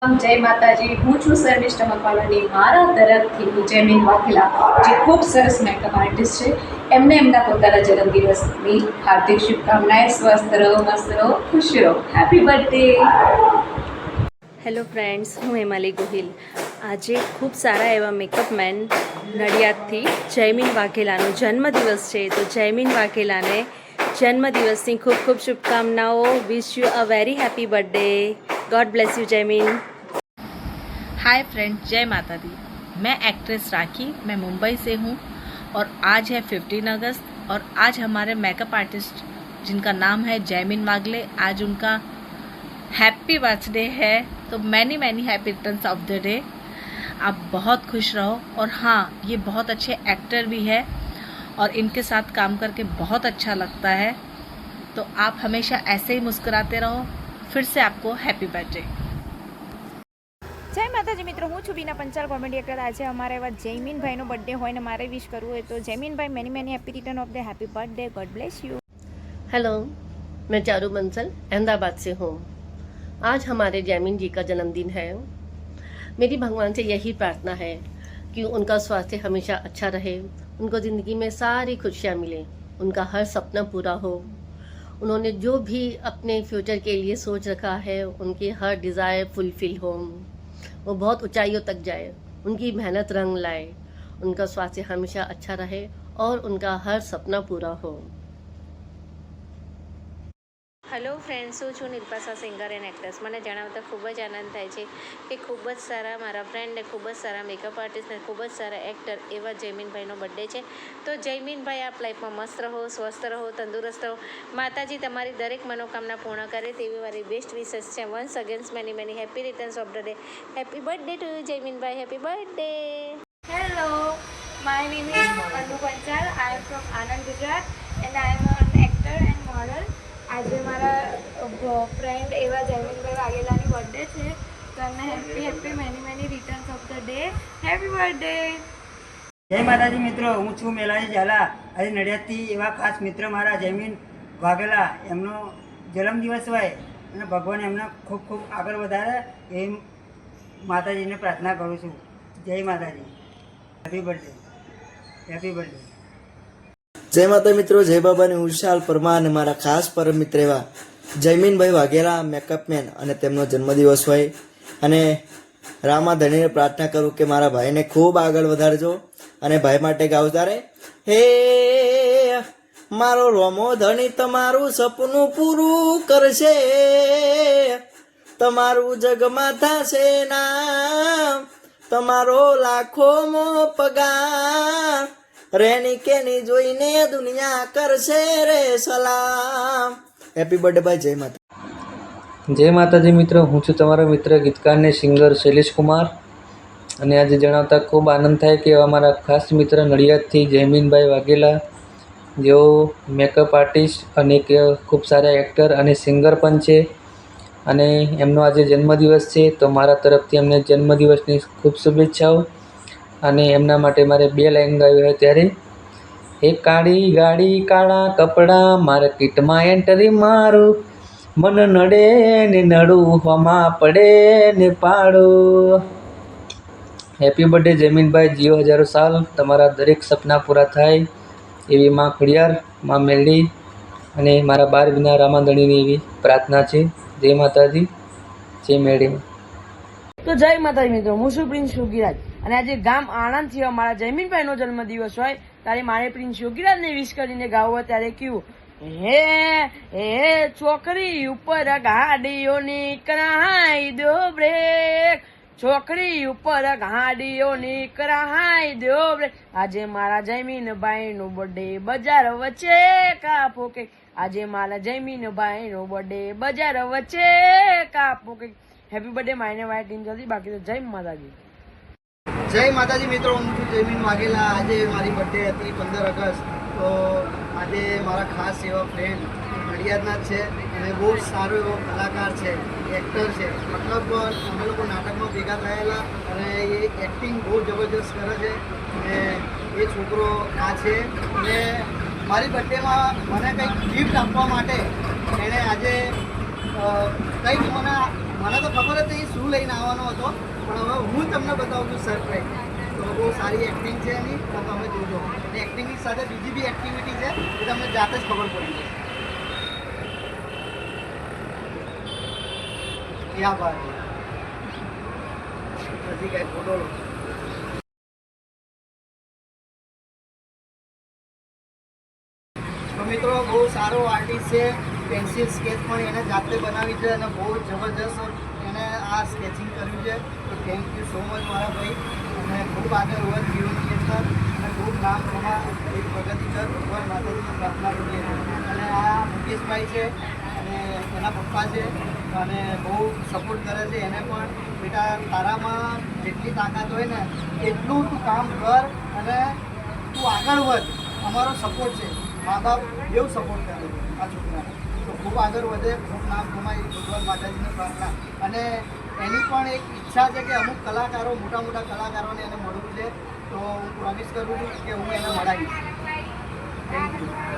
જય માતાજી, હું છું શર્મિષ્ઠા મકવાણાની. મારા તરફથી હું જયમીન વાઘેલા, જે ખૂબ સરસ મેકઅપ આર્ટિસ્ટ છે, એમને એમના પોતાના જન્મદિવસની હાર્દિક શુભકામનાએ. સ્વસ્થ રહો, મસ્ત રહો, ખુશ રહો. Happy birthday. હેલો ફ્રેન્ડ્સ, હું હેમાલી ગોહિલ. આજે ખૂબ સારા એવા મેકઅપ મેન નડિયાદથી જયમીન વાઘેલાનો જન્મદિવસ છે, તો જયમીન વાઘેલાને જન્મદિવસની ખૂબ ખૂબ શુભકામનાઓ. Wish you a very happy birthday. God bless you Jaymin. Hi friends, जय माता दी। मैं एक्ट्रेस राखी, मैं मुंबई से हूँ और आज है 15 अगस्त और आज हमारे मेकअप आर्टिस्ट जिनका नाम है जयमीन वागले, आज उनका हैप्पी बर्थडे है। तो many many happy returns of the day. आप बहुत खुश रहो और हाँ, ये बहुत अच्छे एक्टर भी है और इनके साथ काम करके बहुत अच्छा लगता है। तो आप हमेशा ऐसे ही मुस्कुराते रहो। फिर से आपको हैप्पी बर्थडे। જય માતાજી મિત્રો, હું છું બીના પંચાલ, કોમેડી એક્ટર. આજે અમારા એવા જયમીનભાઈનો બર્થડે હોય ને મારે વિશ કરવું હોય તો Jayminbhai many many happy returns of the happy birthday. God bless you. Hello, मैं चारू बंसल अहमदाबाद से हूँ। आज हमारे जयमीन जी का जन्मदिन है। मेरी भगवान से यही प्रार्थना है कि उनका स्वास्थ्य हमेशा अच्छा रहे, उनको ज़िंदगी में सारी खुशियाँ मिलें, उनका हर सपना पूरा हो। उन्होंने जो भी अपने फ्यूचर के लिए सोच रखा है, उनकी हर डिज़ायर फुलफिल हो, वो बहुत ऊंचाइयों तक जाए, उनकी मेहनत रंग लाए, उनका स्वास्थ्य हमेशा अच्छा रहे और उनका हर सपना पूरा हो। હેલો ફ્રેન્ડ્સ, હું છું નિર્પાસા સિંગર એન્ડ એક્ટ્રેસ. મને જણાવતા ખૂબ જ આનંદ થાય છે કે ખૂબ જ સારા મારા ફ્રેન્ડ ને ખૂબ જ સારા મેકઅપ આર્ટિસ્ટ ને ખૂબ જ સારા એક્ટર એવા જયમીનભાઈનો બર્થડે છે. તો જયમીનભાઈ, આપ લાઈફમાં મસ્ત રહો, સ્વસ્થ રહો, તંદુરસ્ત રહો. માતાજી તમારી દરેક મનોકામના પૂર્ણ કરે તેવી મારી બેસ્ટ વિશેષ છે. Once against many many happy returns of the day. Happy birthday to you જયમીનભાઈ. Happy birthday. Hello, my name is Anu Panchal. I am from Anand, Gujarat and I am an actor and model. આજે મારા friend એવા જયમીનભાઈ વાઘેલાની birthday છે, તો એમને happy happy many many returns of the day. Happy birthday. જય માતાજી મિત્રો, હું છું મેલાજી ઝાલા. આજે નડિયાદથી એવા ખાસ મિત્ર મારા જયમીન વાઘેલા, એમનો જન્મદિવસ હોય અને ભગવાન એમને ખૂબ ખૂબ આગળ વધારે એ માતાજીને પ્રાર્થના કરું છું. જય માતાજી. Happy birthday. Happy birthday. જય માતા મિત્રો, જય બાબાની ઉશાલ પરમાર અને મારા ખાસ પરમ મિત્ર એવા જયમીનભાઈ વાઘેલા મેકઅપ મેન, અને તેમનો જન્મદિવસ હોય અને રામા ધણીને પ્રાર્થના કરું કે મારા ભાઈને ખૂબ આગળ વધારજો અને ભાઈ માટે ગાવતા રહે. હે મારો રોમો ધણી તમારું સપનું પૂરું કરશે, તમારું જગમાં થશે નામ, તમારો લાખોમાં પગાર, રેની કેની જોઈને દુનિયા કરશે રે સલામ. હેપી બર્થડે ભાઈ. જય માતા. જય માતાજી મિત્રો, હું છું તમારો મિત્ર ગીતકાર ને સિંગર શૈલેષ કુમાર. અને આજે જણાવતા ખૂબ આનંદ થાય કે અમારા ખાસ મિત્ર નડિયાદથી જયમીનભાઈ વાઘેલા, જેઓ મેકઅપ આર્ટિસ્ટ અને એક ખૂબ સારા એક્ટર અને સિંગર પણ છે, અને એમનો આજે જન્મદિવસ છે. તો મારા તરફથી એમને જન્મદિવસની ખૂબ શુભેચ્છાઓ. અને એમના માટે મારે 2 લાઈન ગાવી હોય ત્યારે, એ કાળી ગાડી કાળા કપડાં માર્કેટમાં એન્ટરી મારું, મન નડે ને નડું હોમાં પડે ને પાડું. હેપી બર્થડે જયમીનભાઈ, જીઓ હજારો સાલ, તમારા દરેક સપના પૂરા થાય એવી માં ખોડિયાર, માં મેલડી અને મારા બાર વિના રામાધણીની એવી પ્રાર્થના છે. જય માતાજી, જય મેલડી. તો જય માતાજી મિત્રો, હું છું પ્રિન્સ યોગીરાજ અને આજે ગામ આણંદથી અમારા જયમીનભાઈનો જન્મદિવસ હોય ત્યારે મારે પ્રિન્સ યોગીરાજને વિશ કરીને ગાવું હોય ત્યારે કેવું, હે હે છોકરી ઉપર ગાડીઓની કરાઈ દો બ્રેક, છોકરી ઉપર ગાડીઓની કરાઈ દો બ્રેક, આજે મારા જયમીનભાઈનો બર્થડે બજાર વચ્ચે કાપો કે, આજે મારા જયમીનભાઈનો બર્થડે બજાર વચ્ચે કાપો કે. હેપી બર્થડે માયને વાય ટીમ જલ્દી. બાકી તો જય માતાજી. જય માતાજી મિત્રો, હું છું જયમીન વાઘેલા. આજે મારી બર્થડે હતી 15 અગસ્ટ. તો આજે મારા ખાસ એવા ફ્રેન્ડ નડિયાદના જ છે અને બહુ સારો એવો કલાકાર છે, એક્ટર છે. મતલબ અમે લોકો નાટકમાં ભેગા થયેલા અને એ એક્ટિંગ બહુ જબરજસ્ત કરે છે અને એ છોકરો આ છે. અને મારી બર્થડેમાં મને કંઈક ગિફ્ટ આપવા માટે એણે આજે કંઈક મને મને તો ખબર જ નહીં શું લઈને આવવાનો હતો, પણ હવે હું તમને બતાવું છું સરપ્રાઈઝ. તો બહુ સારી એક્ટિંગ છે એની, તો તમે જોજો. અને એક્ટિંગની સાથે બીજી બી એક્ટિવિટી છે એ તમને જાતે જ ખબર પડી જશે. ક્યાં બાત છે. હજી કાંઈ ફોટો તો મિત્રો બહુ સારો આર્ટિસ્ટ છે. પેન્સિલ સ્કેચ પણ એને જાતે બનાવી છે અને બહુ જબરજસ્ત એને આ સ્કેચિંગ કર્યું છે. તો થેન્ક યુ સો મચ મારા ભાઈ. અને ખૂબ આગળ વધ જીવનની અંદર અને ખૂબ નામ કમા એક પ્રગતિ કર. ભગવાન માતાજીની પ્રાર્થના કરીએ. અને આ મુકેશભાઈ છે અને એના પપ્પા છે અને બહુ સપોર્ટ કરે છે એને પણ. બેટા તારામાં જેટલી તાકાત હોય ને એટલું તું કામ કર અને તું આગળ વધ. અમારો સપોર્ટ છે, મા બાપ એવું સપોર્ટ કરે છે આ છોકરાને. તો ખૂબ આગળ વધે, ખૂબ નામ કમાય, ભગવાન માતાજીને પ્રાર્થના. અને એની પણ એક ઈચ્છા છે કે અમુક કલાકારો, મોટા મોટા કલાકારોને એને મળવું છે. તો હું પ્રોમિસ કરું છું કે હું એને મળાવીશ. Thank you.